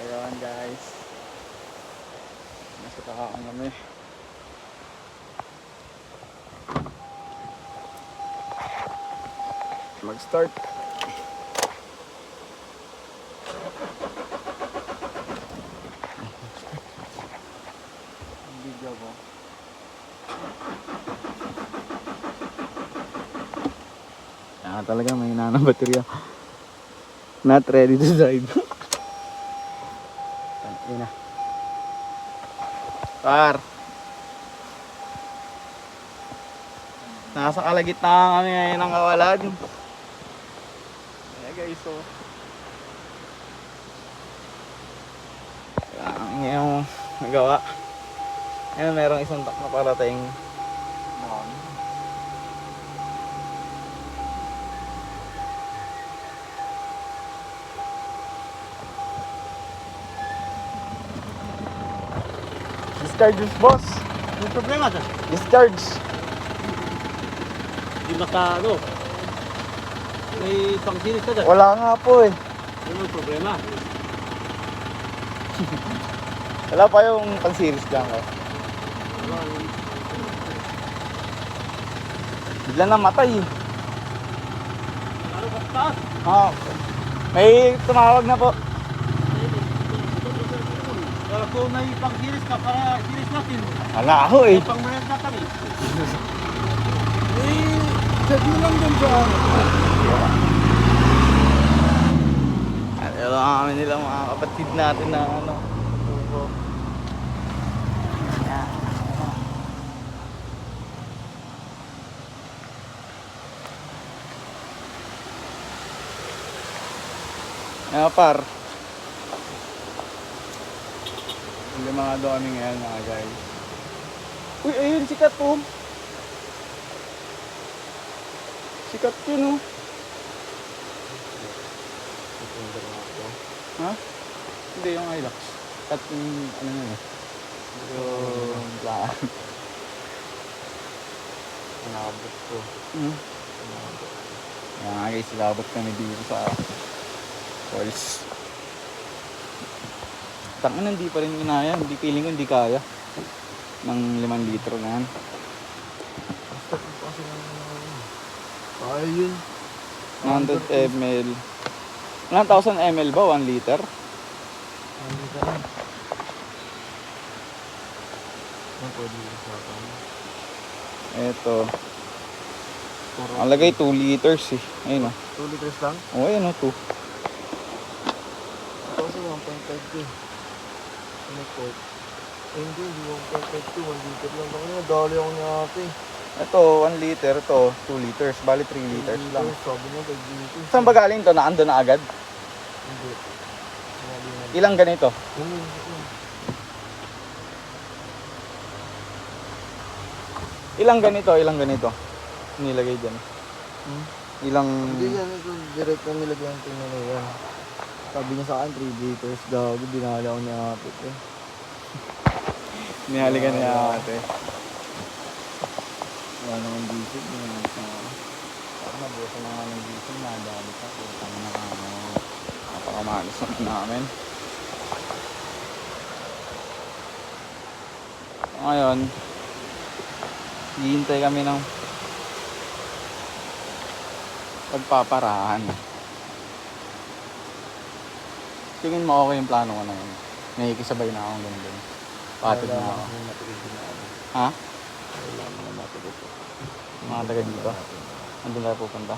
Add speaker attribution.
Speaker 1: Ayun guys, nasa takaan kami. Mag-start. Video ko. Talaga may hina ng baterya. Not ready to drive. Ina. Par. Nasa kalagitnaan kami ngayon ng kawalan. Ayan guys, so. Kailangan yung nagawa. Ayan, merong isang tak na parating. Discharge, boss.
Speaker 2: May problema dyan.
Speaker 1: Discharge.
Speaker 2: Hindi baka ano. May pang-series ka dyan.
Speaker 1: Wala nga po eh.
Speaker 2: Ano may problema?
Speaker 1: Wala pa yung pang-series lang ko. Bigla namatay eh.
Speaker 2: Ano ka taas?
Speaker 1: Ah, may tumawag na po.
Speaker 2: Kaya kung may pang-series ka para series natin.
Speaker 1: Wala ako eh.
Speaker 2: May pang-marriage na kami.
Speaker 1: Sabi lang dun sa ano kami nila mga kapatid natin na ano. Tubo. Yan. Ano par? Hindi mga dami ngayon mga guys. Uy, ayun sikat po. Sikat yun oh. Ha? Hindi yung Hilux. Kat yung ano na eh. Yung plan.
Speaker 2: Nabot ko.
Speaker 1: Yan nga guys, labot kami dito sa falls. Tangan hindi pa rin kinaya. Hindi feeling ko hindi kaya. Ng 5 litro na yan.
Speaker 2: Kaya yun.
Speaker 1: 100 ml. 1,000 ml ba? 1 liter?
Speaker 2: Ano ka lang? Ano pwede yung usapan?
Speaker 1: Eto. Ang lagay 2 liters eh. Ayun o.
Speaker 2: 2 liters lang?
Speaker 1: Oh, ayun o 2.
Speaker 2: Kasi 1.5 ko eh. Ano po? Hindi, 1.5 ko. 1 liter lang. Ako na, dali ako niya ate.
Speaker 1: Ito 1 liter. Ito 2 liters. Bali 3 liters lang.
Speaker 2: Sabi niya, 5 liters.
Speaker 1: Saan ba galing to? Naando na agad?
Speaker 2: Hindi. Sinabi niya.
Speaker 1: Ilang ganito?
Speaker 2: Yun.
Speaker 1: Ilang ganito? Ilang ganito? Nilagay dyan. Ilang...
Speaker 2: Hindi yan, ito direct na nilagyan ko na yan. Sabi niya sa akin, 3 liters daw. Binali ako niya kapit eh.
Speaker 1: Nihalikan niya ate.
Speaker 2: Wala naman diesel.
Speaker 1: Parang nabuso na nga ng diesel. Nadali ka. Putang na napakamalas namin. Ngayon, hihintay kami ng pagpaparahan. Tingin mo okay yung plano ko na yun. May ikisabay na akong ganun. Patid na ako. Ha?
Speaker 2: Wala naman matulog ko.
Speaker 1: Mga taga dito. Andun tayo pupunta.